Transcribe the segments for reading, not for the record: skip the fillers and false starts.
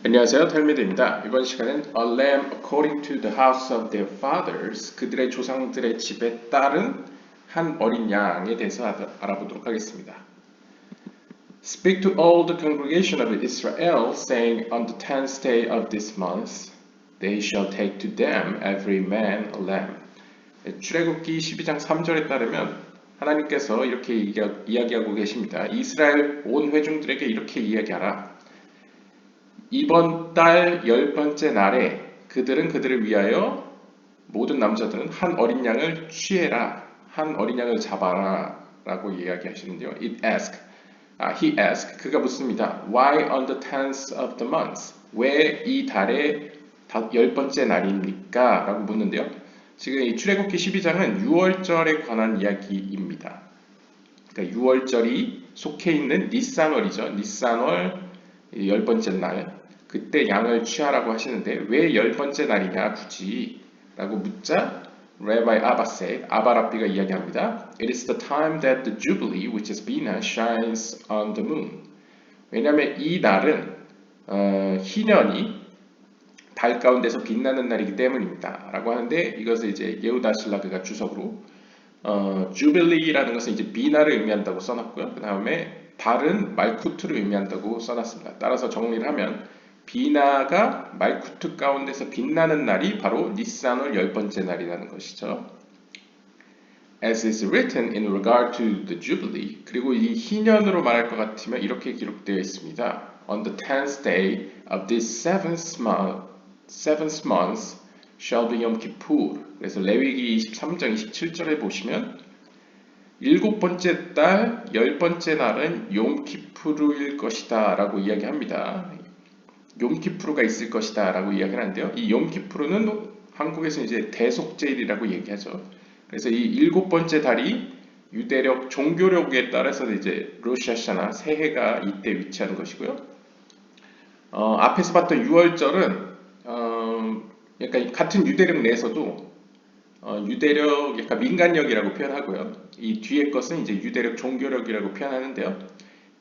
안녕하세요, 텔미드입니다. 이번 시간은 A lamb according to the house of their fathers, 그들의 조상들의 집에 따른 한 어린 양에 대해서 알아보도록 하겠습니다. Speak to all the congregation of Israel, saying, On the 10th day of this month, they shall take to them every man a lamb. 출애굽기 12장 3절에 따르면 하나님께서 이렇게 이야기하고 계십니다. 이스라엘 온 회중들에게 이렇게 이야기하라. 이번 달 10번째 날에 그들을 위하여 모든 남자들은 한 어린 양을 취해라. 한 어린 양을 잡아라. 라고 이야기하시는데요. He asked, 그가 묻습니다. Why on the 10th of the month? 왜 이 달의 10번째 날입니까? 라고 묻는데요. 지금 이 출애굽기 12장은 6월절에 관한 이야기입니다. 그러니까 6월절이 속해 있는 니산월이죠. 니산월 10번째 날. 그때 양을 취하라고 하시는데 왜 10번째 날이냐 굳이 라고 묻자 Rabbi Abba said, 아바랍비가 이야기합니다. It is the time that the Jubilee, which is Bina, shines on the moon. 왜냐하면 이 날은 희년이 달 가운데서 빛나는 날이기 때문입니다. 라고 하는데 이것을 이제 예후다 실라그가 주석으로 Jubilee라는 것은 이제 비나를 의미한다고 써놨고요. 그 다음에 달은 말쿠트를 의미한다고 써놨습니다. 따라서 정리를 하면 비나가 말쿠트 가운데서 빛나는 날이 바로 니산월 10번째 날이라는 것이죠. As is written in regard to the Jubilee. 그리고 이 희년으로 말할 것 같으면 이렇게 기록되어 있습니다. On the 10th day of this seventh month shall be Yom Kippur. 그래서 레위기 23장 27절에 보시면 일곱 번째 달, 10번째 날은 욤키푸르일 것이다 라고 이야기합니다. 욤키푸르가 있을 것이다 라고 이야기를 하는데요. 이 욤키푸르는 한국에서 이제 대속제일이라고 얘기하죠. 그래서 이 일곱 번째 달이 유대력, 종교력에 따라서 이제 로샤샤나 새해가 이때 위치하는 것이고요. 앞에서 봤던 6월절은 약간 같은 유대력 내에서도 유대력, 약간 민간력이라고 표현하고요. 이 뒤에 것은 이제 유대력, 종교력이라고 표현하는데요.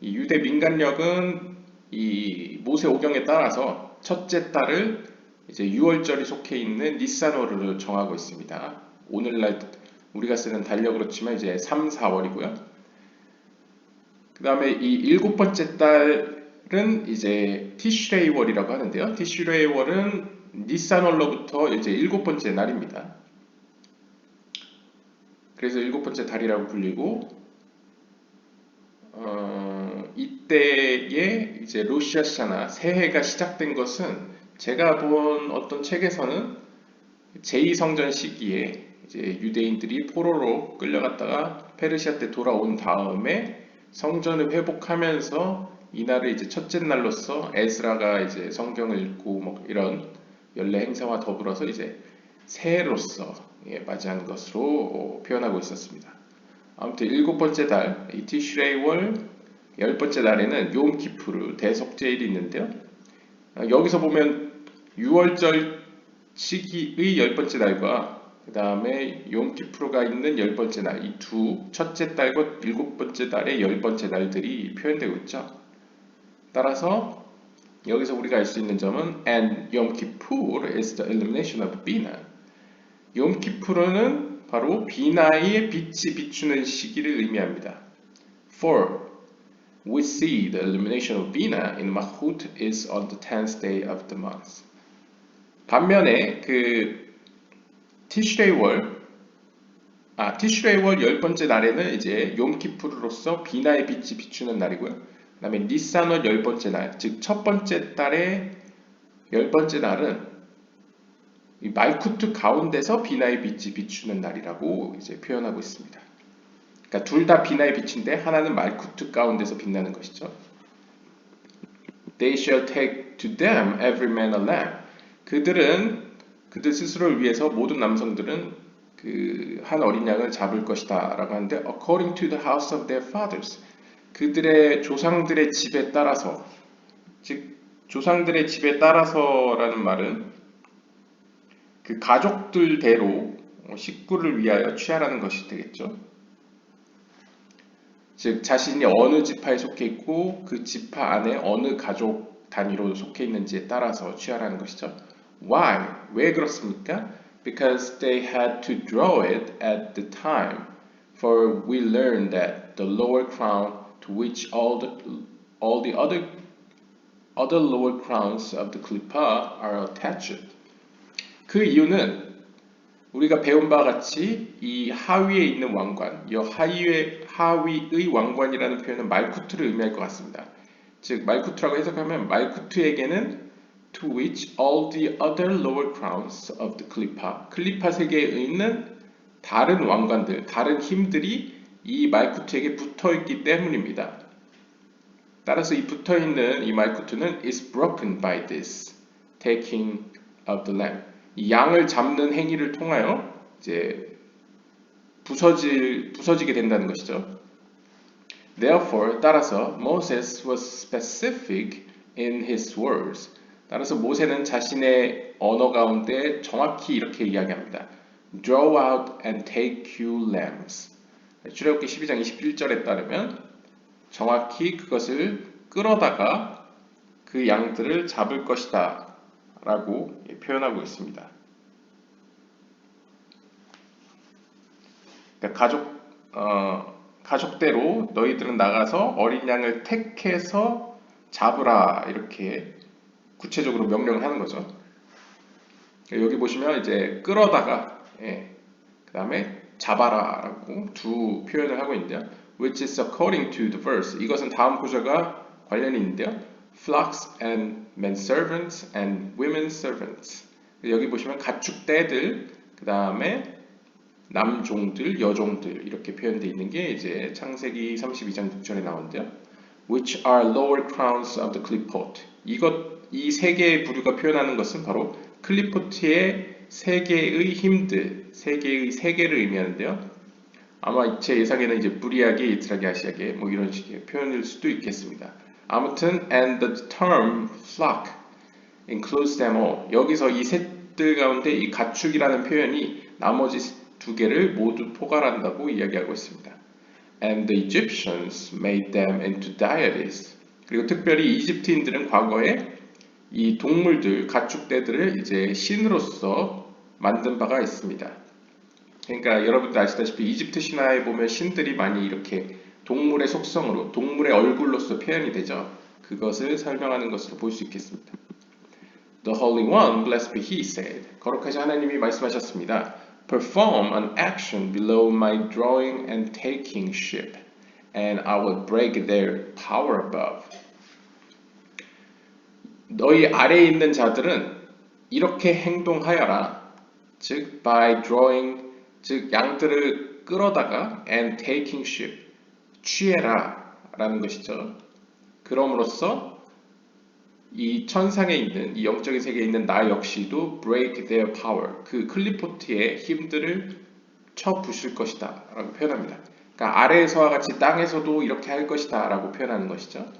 이 유대 민간력은 이 모세오경에 따라서 첫째 달을 이제 6월절이 속해 있는 니산월로 정하고 있습니다. 오늘날 우리가 쓰는 달력으로 치면 이제 3, 4월이고요. 그 다음에 이 일곱 번째 달은 이제 티슈레이월이라고 하는데요. 티슈레이월은 니산월로부터 이제 일곱 번째 날입니다. 그래서 일곱 번째 달이라고 불리고 이때에 이제 로시아샤나 새해가 시작된 것은 제가 본 어떤 책에서는 제2성전 시기에 이제 유대인들이 포로로 끌려갔다가 페르시아 때 돌아온 다음에 성전을 회복하면서 이날을 이제 첫째 날로서 에스라가 이제 성경을 읽고 뭐 이런 연례 행사와 더불어서 이제 새해로서 맞이하는 것으로 표현하고 있었습니다. 아무튼 일곱 번째 달, 이 티슈레이월 10번째 날에는 욤키푸르 대속제일이 있는데요. 여기서 보면 6월절 시기의 10번째 날과 그 다음에 욤키푸르가 있는 10번째 날, 이 두 첫째 달과 일곱 번째 달의 10번째 날들이 표현되고 있죠. 따라서 여기서 우리가 알 수 있는 점은 And Yom Kippur is the illumination of Bina. 욤키푸르는 바로 비나의 빛이 비추는 시기를 의미합니다. For we see the illumination of Bina in Malchut is on the 10th day of the month. 반면에 그 티슈레이월 10번째 날에는 이제 욤키푸르로서 비나의 빛이 비추는 날이고요. 그 다음에 니산월 10번째 날, 즉 첫 번째 달의 10번째 날은 이 말쿠트 가운데서 비나의 빛이 비추는 날이라고 이제 표현하고 있습니다. 그러니까 둘 다 비나의 빛인데 하나는 말쿠트 가운데서 빛나는 것이죠. They shall take to them every man a lamb. 그들 스스로를 위해서 모든 남성들은 그 한 어린 양을 잡을 것이다 라고 하는데 according to the house of their fathers. 그들의 조상들의 집에 따라서, 즉 조상들의 집에 따라서라는 말은 그 가족들대로 식구를 위하여 취하라는 것이 되겠죠. 즉 자신이 어느 지파에 속해 있고 그 지파 안에 어느 가족 단위로 속해 있는지에 따라서 취하라는 것이죠. Why? 왜 그렇습니까? Because they had to draw it at the time. For we learned that the lower crown to which all the other lower crowns of the klipa are attached. 그 이유는 우리가 배운 바와 같이 이 하위에 있는 왕관, 이 하위의 왕관이라는 표현은 말쿠트를 의미할 것 같습니다. 즉 말쿠트라고 해석하면 말쿠트에게는 to which all the other lower crowns of the 클리파 세계에 있는 다른 왕관들, 다른 힘들이 이 말쿠트에게 붙어 있기 때문입니다. 따라서 이 붙어 있는 이 말쿠트는 is broken by this taking of the lamb. 이 양을 잡는 행위를 통하여 이제 부서지게 된다는 것이죠. Therefore, 따라서 Moses was specific in his words. 따라서 모세는 자신의 언어 가운데 정확히 이렇게 이야기합니다. Draw out and take you lambs. 출애굽기 12장 21절에 따르면 정확히 그것을 끌어다가 그 양들을 잡을 것이다 라고 표현하고 있습니다. 그러니까 가족대로 너희들은 나가서 어린 양을 택해서 잡으라 이렇게 구체적으로 명령을 하는 거죠. 여기 보시면 이제 끌어다가 그 다음에 잡아라라고 두 표현을 하고 있는데요. Which is according to the verse. 이것은 다음 구절과 관련이 있는데요. Flocks and men servants and women servants. 여기 보시면 가축대들, 그 다음에 남종들, 여종들 이렇게 표현되어 있는 게 이제 창세기 32장 6절에 나오는데요. Which are lower crowns of the clipot. 이 세 개의 부류가 표현하는 것은 바로 클리포트의 세 개의 힘들, 세 개의 세계를 의미하는데요. 아마 제 예상에는 이제 부리아게, 이스라게, 아시아게 뭐 이런 식의 표현일 수도 있겠습니다. 아무튼 and the term flock includes them all. 여기서 이 셋들 가운데 이 가축이라는 표현이 나머지 두 개를 모두 포괄한다고 이야기하고 있습니다. And the Egyptians made them into deities. 그리고 특별히 이집트인들은 과거에 이 동물들, 가축대들을 이제 신으로서 만든 바가 있습니다. 그러니까 여러분들 아시다시피 이집트 신화에 보면 신들이 많이 이렇게 동물의 속성으로, 동물의 얼굴로서 표현이 되죠. 그것을 설명하는 것으로 볼 수 있겠습니다. The Holy One, blessed be He, said. 거룩하신 하나님이 말씀하셨습니다. Perform an action below my drawing and taking ship, and I will break their power above. 너희 아래에 있는 자들은 이렇게 행동하여라. 즉, by drawing, 즉 양들을 끌어다가 and taking ship, 취해라 라는 것이죠. 그럼으로써 이 천상에 있는, 이 영적인 세계에 있는 나 역시도 break their power, 그 클리포트의 힘들을 쳐 부실 것이다 라고 표현합니다. 그러니까 아래에서와 같이 땅에서도 이렇게 할 것이다 라고 표현하는 것이죠.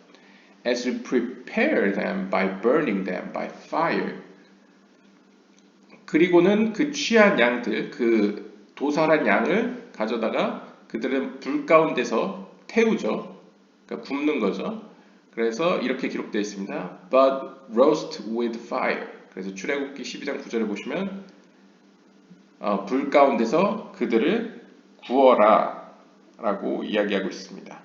As you prepare them by burning them by fire. 그리고는 그 취한 양들, 그 도살한 양을 가져다가 그들은 불 가운데서 태우죠. 그러니까 굽는 거죠. 그래서 이렇게 기록되어 있습니다. But roast with fire. 그래서 출애굽기 12장 9절을 보시면 불 가운데서 그들을 구워라 라고 이야기하고 있습니다.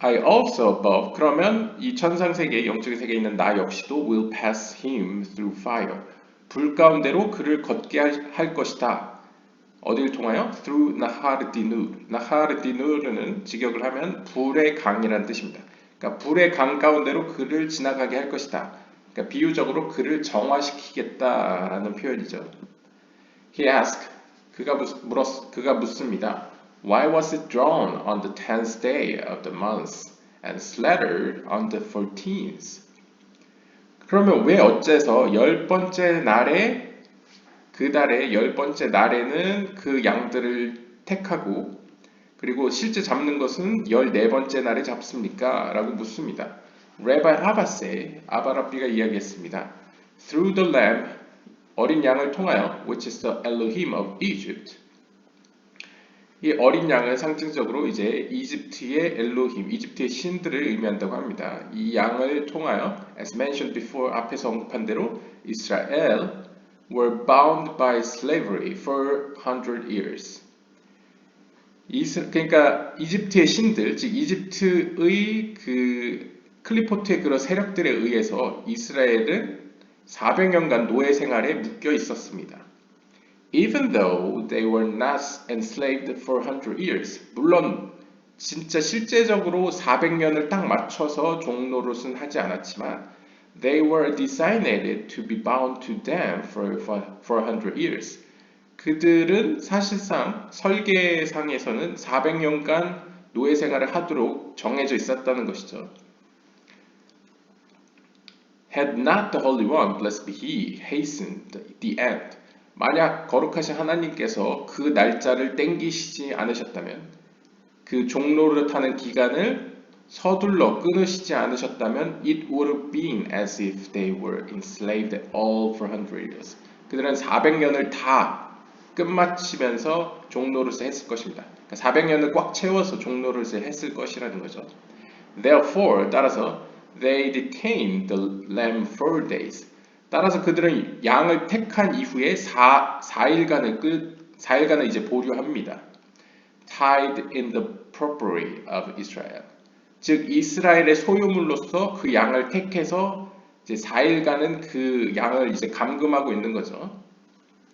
I also above. 그러면 이 천상 세계, 영적인 세계에 있는 나 역시도 will pass him through fire. 불 가운데로 그를 걷게 할 것이다. 어디를 통하여? Through Nahar Dinur. Nahar Dinur는 직역을 하면 불의 강이라는 뜻입니다. 그러니까 불의 강 가운데로 그를 지나가게 할 것이다. 그러니까 비유적으로 그를 정화시키겠다라는 표현이죠. He asked. 그가 묻습니다. Why was it drawn on the 10th day of the month and slaughtered on the 14th? 그러면 왜 어째서 열 번째 날에 그 달의 열 번째 날에는 그 양들을 택하고 그리고 실제 잡는 것은 14번째 날에 잡습니까? 라고 묻습니다. Rabbi Abbas의 아바랍비가 이야기했습니다. Through the lamb, 어린 양을 통하여, which is the Elohim of Egypt. 이 어린 양은 상징적으로 이제 이집트의 엘로힘, 이집트의 신들을 의미한다고 합니다. 이 양을 통하여, as mentioned before, 앞에서 언급한 대로 이스라엘 were bound by slavery for 100 years. 그러니까 이집트의 신들, 즉 이집트의 그 클리포트의 그런 세력들에 의해서 이스라엘은 400년간 노예 생활에 묶여 있었습니다. Even though they were not enslaved for 100 years. 물론 진짜 실제적으로 400년을 딱 맞춰서 종노릇은 하지 않았지만 they were designated to be bound to them for 100 years. 그들은 사실상 설계상에서는 400년간 노예 생활을 하도록 정해져 있었다는 것이죠. Had not the Holy One, blessed be He, hastened the end. 만약 거룩하신 하나님께서 그 날짜를 땡기시지 않으셨다면, 그 종노릇하는 기간을 서둘러 끊으시지 않으셨다면, it would have been as if they were enslaved all for 100 years. 그들은 400년을 다 끝마치면서 종노릇을 했을 것입니다. 그러니까 400년을 꽉 채워서 종노릇을 했을 것이라는 거죠. Therefore, 따라서 they detained the lamb 4 days. 따라서 그들은 양을 택한 이후에 4일간을 이제 보류합니다. Tied in the property of Israel. 즉 이스라엘의 소유물로서 그 양을 택해서 이제 4일간은 그 양을 이제 감금하고 있는 거죠.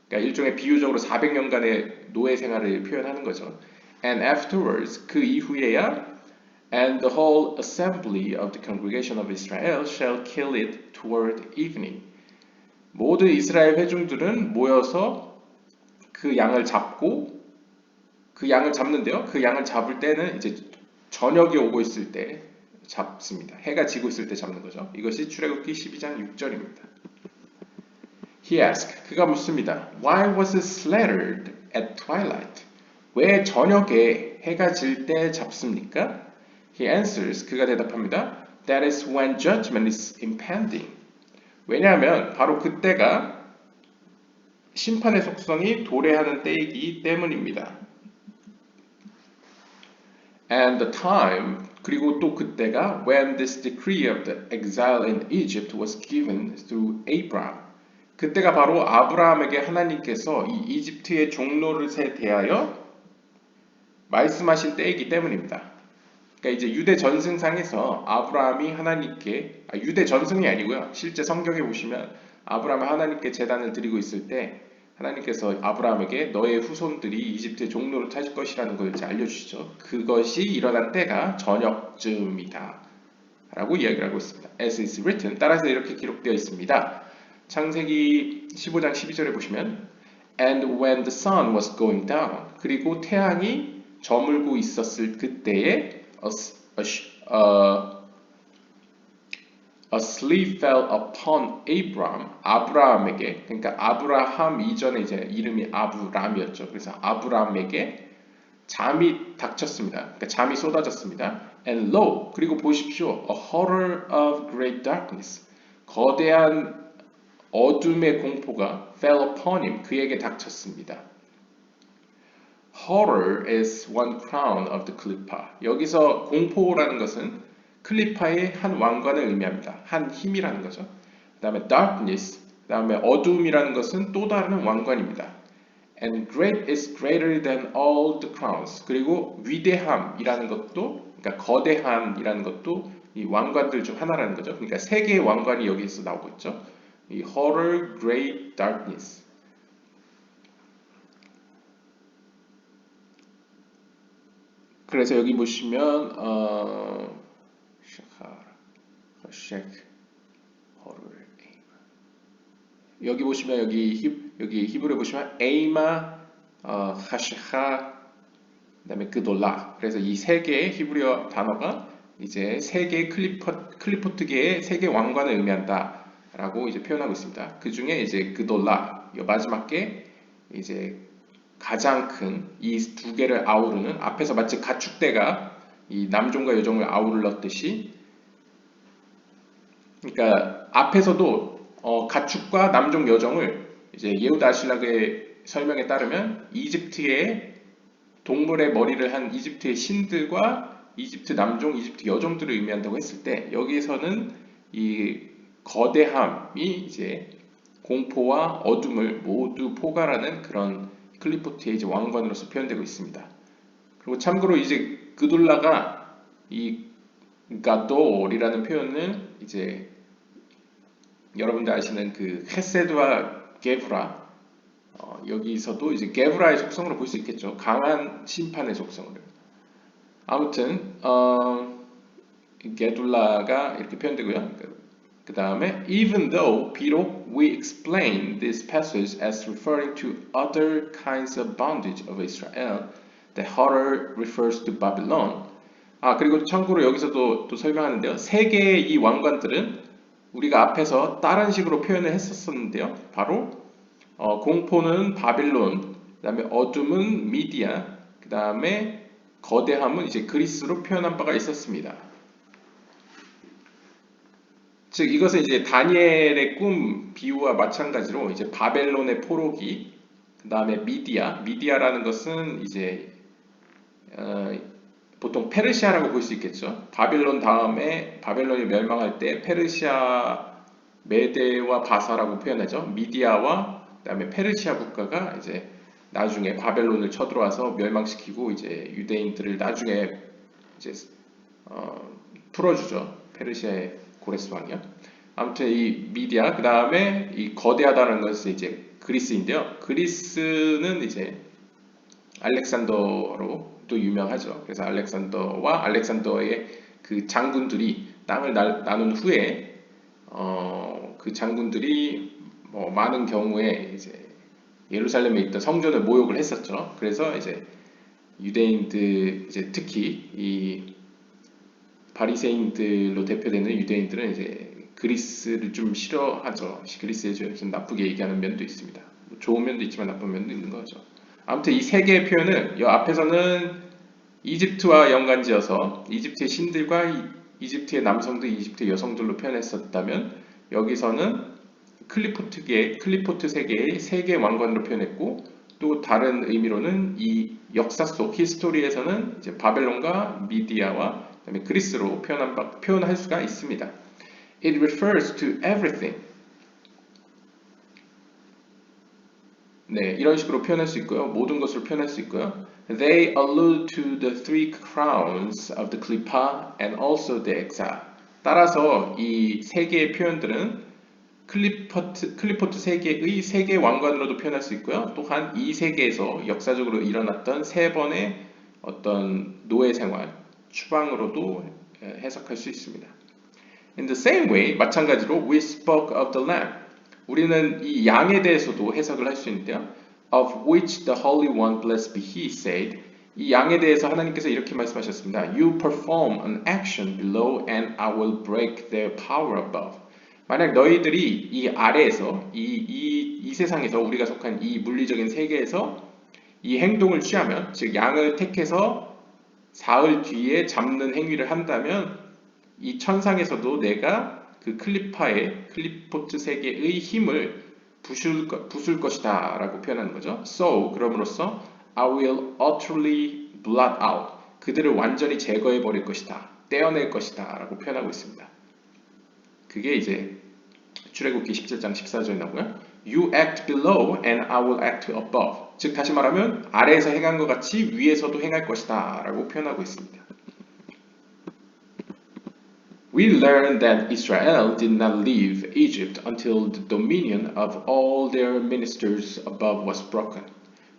그러니까 일종의 비유적으로 400년간의 노예 생활을 표현하는 거죠. And afterwards, 그 이후에야 And the whole assembly of the congregation of Israel shall kill it toward evening. 모든 이스라엘 회중들은 모여서 그 양을 잡고 그 양을 잡는데요. 그 양을 잡을 때는 이제 저녁이 오고 있을 때 잡습니다. 해가 지고 있을 때 잡는 거죠. 이것이 출애굽기 12장 6절입니다. He asked, 그가 묻습니다. Why was it slaughtered at twilight? 왜 저녁에 해가 질 때 잡습니까? He answers, 그가 대답합니다. That is when judgment is impending. 왜냐하면 바로 그때가 심판의 속성이 도래하는 때이기 때문입니다. And the time, 그리고 또 그때가 when this decree of the exile in Egypt was given through Abraham. 그때가 바로 아브라함에게 하나님께서 이 이집트의 종노릇에 대하여 말씀하신 때이기 때문입니다. 그러니까 이제 유대 전승상에서 아브라함이 하나님께 유대 전승이 아니고요. 실제 성경에 보시면 아브라함이 하나님께 제단을 드리고 있을 때 하나님께서 아브라함에게 너의 후손들이 이집트의 종노릇 하실 것이라는 걸 이제 알려주시죠. 그것이 일어난 때가 저녁쯤이다 라고 이야기를 하고 있습니다. As is written, 따라서 이렇게 기록되어 있습니다. 창세기 15장 12절에 보시면 And when the sun was going down, 그리고 태양이 저물고 있었을 그때에 a sleep fell upon Abraham, 아브라함에게, 그러니까 아브라함 이전에 이제 이름이 아브람이었죠. 그래서 아브라함에게 잠이 닥쳤습니다. 그러니까 잠이 쏟아졌습니다. And lo, 그리고 보십시오, a horror of great darkness, 거대한 어둠의 공포가 fell upon him, 그에게 닥쳤습니다. Horror is one crown of the 클리파. 여기서 공포라는 것은 클리파의 한 왕관을 의미합니다. 한 힘이라는 거죠. 그 다음에 darkness, 그 다음에 어둠이라는 것은 또 다른 왕관입니다. And great is greater than all the crowns. 그리고 위대함이라는 것도, 그러니까 거대함이라는 것도 이 왕관들 중 하나라는 거죠. 그러니까 세 개의 왕관이 여기서 나오고 있죠. 이 horror, great, darkness. 그래서 여기 보시면 여기 보시면 여기 히브리어 보시면 에이마, 하시하, 그다음에 그돌라. 그래서 이 세 개의 히브리어 단어가 이제 세 개의 클리포트계의 세 개의 왕관을 의미한다라고 이제 표현하고 있습니다. 그 중에 이제 그돌라, 마지막 게 이제 가장 큰 이 두 개를 아우르는, 앞에서 마치 가축대가 이 남종과 여종을 아우르렀듯이, 그러니까 앞에서도 가축과 남종 여종을 이제 예후다 아실락의 설명에 따르면 이집트의 동물의 머리를 한 이집트의 신들과 이집트 남종, 이집트 여종들을 의미한다고 했을 때 여기에서는 이 거대함이 이제 공포와 어둠을 모두 포괄하는 그런 클리포트의 이제 왕관으로서 표현되고 있습니다. 그리고 참고로 이제 그둘라가 이 가돌이라는 표현을 이제 여러분들 아시는 그 헤세드와 게브라 여기서도 이제 게브라의 속성으로 볼 수 있겠죠. 강한 심판의 속성으로. 아무튼 게둘라가 이렇게 표현되고요. 그 다음에 even though 비록 we explain this passage as referring to other kinds of bondage of Israel, the horror refers to Babylon. 그리고 참고로 여기서도 또 설명하는데요. 세 개의 이 왕관들은 우리가 앞에서 다른 식으로 표현을 했었었는데요. 바로 공포는 바빌론, 그 다음에 어둠은 미디아, 그 다음에 거대함은 이제 그리스로 표현한 바가 있었습니다. 즉 이것은 이제 다니엘의 꿈 비유와 마찬가지로 이제 바벨론의 포로기, 그 다음에 미디아라는 것은 이제 보통 페르시아라고 볼 수 있겠죠. 바빌론 다음에 바벨론이 멸망할 때 페르시아, 메데와 바사라고 표현하죠. 미디아와 그다음에 페르시아 국가가 이제 나중에 바벨론을 쳐들어와서 멸망시키고 이제 유대인들을 나중에 이제 풀어주죠. 페르시아의 고레스 왕이요. 아무튼 이 미디아 그 다음에 이 거대하다는 것은 이제 그리스인데요. 그리스는 이제 알렉산더로 또 유명하죠. 그래서 알렉산더와 알렉산더의 그 장군들이 땅을 나눈 후에 그 장군들이 뭐 많은 경우에 이제 예루살렘에 있던 성전을 모욕을 했었죠. 그래서 이제 유대인들 이제 특히 이 바리새인들로 대표되는 유대인들은 이제 그리스를 좀 싫어하죠. 그리스에 좀 나쁘게 얘기하는 면도 있습니다. 좋은 면도 있지만 나쁜 면도 있는 거죠. 아무튼 이 세 개의 표현은 이 앞에서는 이집트와 연관지어서 이집트의 신들과 이집트의 남성들, 이집트의 여성들로 표현했었다면 여기서는 클리포트 세계의 세 개의 왕관으로 표현했고 또 다른 의미로는 이 역사 속 히스토리에서는 이제 바벨론과 미디아와 그다음에 그리스로 표현할 수가 있습니다. It refers to everything. 네, 이런 식으로 표현할 수 있고요. 모든 것을 표현할 수 있고요. They allude to the three crowns of the klipa and also the exile. 따라서 이 세 개의 표현들은 클리포트 세계의 세 개의 왕관으로도 표현할 수 있고요. 또한 이 세계에서 역사적으로 일어났던 세 번의 어떤 노예 생활, 추방으로도 해석할 수 있습니다. In the same way, 마찬가지로 we spoke of the lamb. 우리는 이 양에 대해서도 해석을 할 수 있는데요. Of which the Holy One, blessed be He, said. 이 양에 대해서 하나님께서 이렇게 말씀하셨습니다. You perform an action below and I will break their power above. 만약 너희들이 이 아래에서 이 세상에서 우리가 속한 이 물리적인 세계에서 이 행동을 취하면 즉 양을 택해서 사흘 뒤에 잡는 행위를 한다면 이 천상에서도 내가 그 클리포트 세계의 힘을 부술 것이다 라고 표현하는 거죠. So 그럼으로써 I will utterly blot out 그들을 완전히 제거해 버릴 것이다. 떼어낼 것이다 라고 표현하고 있습니다. 그게 이제 출애굽기 17장 14절에 나오고요. You act below and I will act above. 즉 다시 말하면 아래에서 행한 것 같이 위에서도 행할 것이다 라고 표현하고 있습니다. We learn that Israel did not leave Egypt until the dominion of all their ministers above was broken.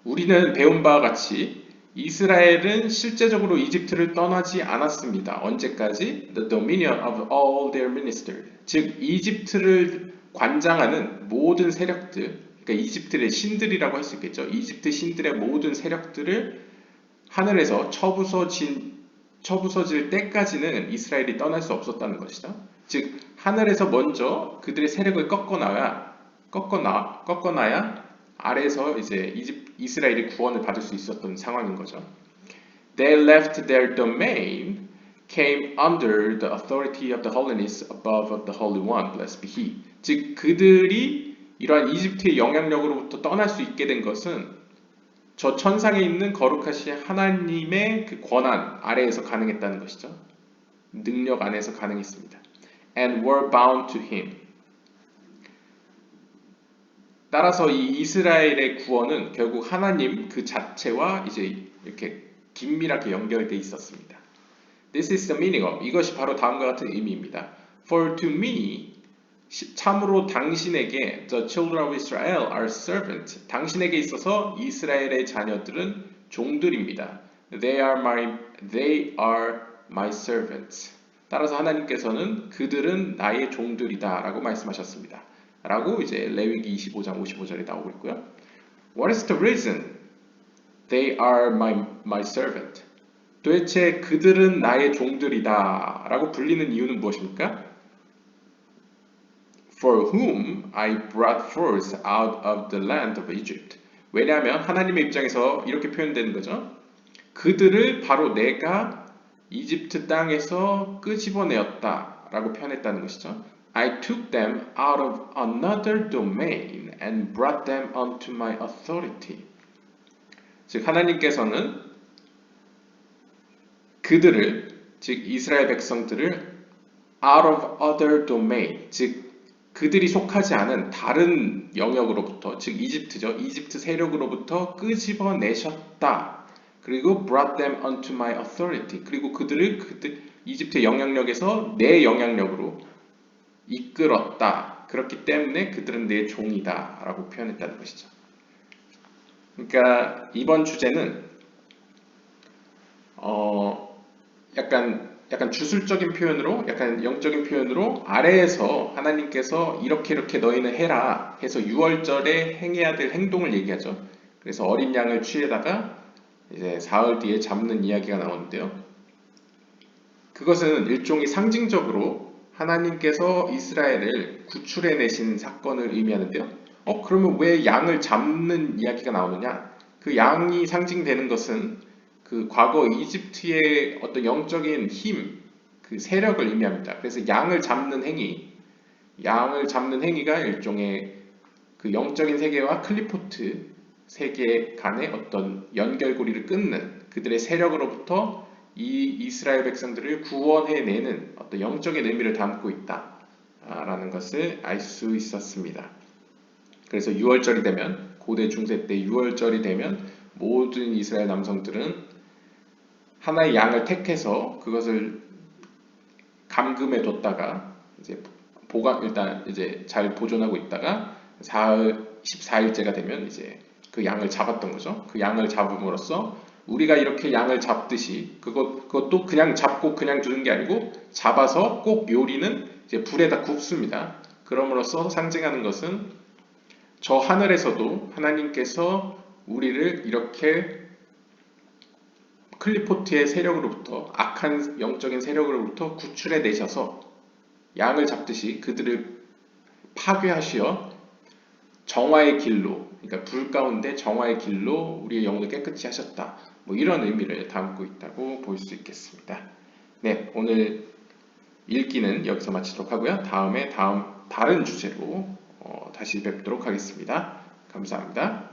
우리는 배운 바와 같이 이스라엘은 실제적으로 이집트를 떠나지 않았습니다. 언제까지? The dominion of all their ministers. 즉 이집트를 관장하는 모든 세력들, 그러니까 이집트의 신들이라고 할 수 있겠죠. 이집트 신들의 모든 세력들을 하늘에서 쳐부서질 때까지는 이스라엘이 떠날 수 없었다는 것이다. 즉 하늘에서 먼저 그들의 세력을 꺾어놔야 아래에서 이제 이스라엘이 구원을 받을 수 있었던 상황인 거죠. They left their domain, came under the authority of the holiness above of the Holy One, blessed be He. 즉 그들이 이러한 이집트의 영향력으로부터 떠날 수 있게 된 것은 저 천상에 있는 거룩하신 하나님의 그 권한 아래에서 가능했다는 것이죠. 능력 안에서 가능했습니다. And were bound to him. 따라서 이 이스라엘의 구원은 결국 하나님 그 자체와 이제 이렇게 긴밀하게 연결되어 있었습니다. This is the meaning of. 이것이 바로 다음과 같은 의미입니다. For to me, 참으로 당신에게 the children of Israel are servants. 당신에게 있어서 이스라엘의 자녀들은 종들입니다. They are my servants. 따라서 하나님께서는 그들은 나의 종들이다 라고 말씀하셨습니다. 라고 이제 레위기 25장 55절에 나오고 있고요. What is the reason they are my servant? 도대체 그들은 나의 종들이다 라고 불리는 이유는 무엇입니까? For whom I brought forth out of the land of Egypt. 왜냐하면 하나님의 입장에서 이렇게 표현되는 거죠. 그들을 바로 내가 이집트 땅에서 끄집어내었다 라고 표현했다는 것이죠. I took them out of another domain and brought them unto my authority. 즉 하나님께서는 그들을, 즉 이스라엘 백성들을 out of other domain, 즉 그들이 속하지 않은 다른 영역으로부터, 즉 이집트죠. 이집트 세력으로부터 끄집어내셨다. 그리고 brought them unto my authority. 그리고 그들을 이집트의 영향력에서 내 영향력으로 이끌었다. 그렇기 때문에 그들은 내 종이다 라고 표현했다는 것이죠. 그러니까 이번 주제는 약간 주술적인 표현으로, 약간 영적인 표현으로 아래에서 하나님께서 이렇게 너희는 해라 해서 6월절에 행해야 될 행동을 얘기하죠. 그래서 어린 양을 취해다가 이제 사흘 뒤에 잡는 이야기가 나오는데요. 그것은 일종의 상징적으로 하나님께서 이스라엘을 구출해내신 사건을 의미하는데요. 그러면 왜 양을 잡는 이야기가 나오느냐? 그 양이 상징되는 것은 그 과거 이집트의 어떤 영적인 힘, 그 세력을 의미합니다. 그래서 양을 잡는 행위가 일종의 그 영적인 세계와 클리포트 세계 간의 어떤 연결고리를 끊는 그들의 세력으로부터 이 이스라엘 백성들을 구원해내는 어떤 영적인 의미를 담고 있다라는 것을 알 수 있었습니다. 그래서 6월절이 되면, 고대 중세 때 6월절이 되면 모든 이스라엘 남성들은 하나의 양을 택해서 그것을 감금해 뒀다가 이제 일단 이제 잘 보존하고 있다가 14일째가 되면 이제 그 양을 잡았던 거죠. 그 양을 잡음으로써 우리가 이렇게 양을 잡듯이 그것도 그냥 잡고 그냥 두는 게 아니고 잡아서 꼭 요리는 이제 불에다 굽습니다. 그럼으로써 상징하는 것은 저 하늘에서도 하나님께서 우리를 이렇게 클리포트의 세력으로부터, 악한 영적인 세력으로부터 구출해 내셔서 양을 잡듯이 그들을 파괴하시어 정화의 길로, 그러니까 불 가운데 정화의 길로 우리의 영혼을 깨끗이 하셨다. 뭐 이런 의미를 담고 있다고 볼 수 있겠습니다. 네, 오늘 읽기는 여기서 마치도록 하고요. 다음에 다른 주제로 다시 뵙도록 하겠습니다. 감사합니다.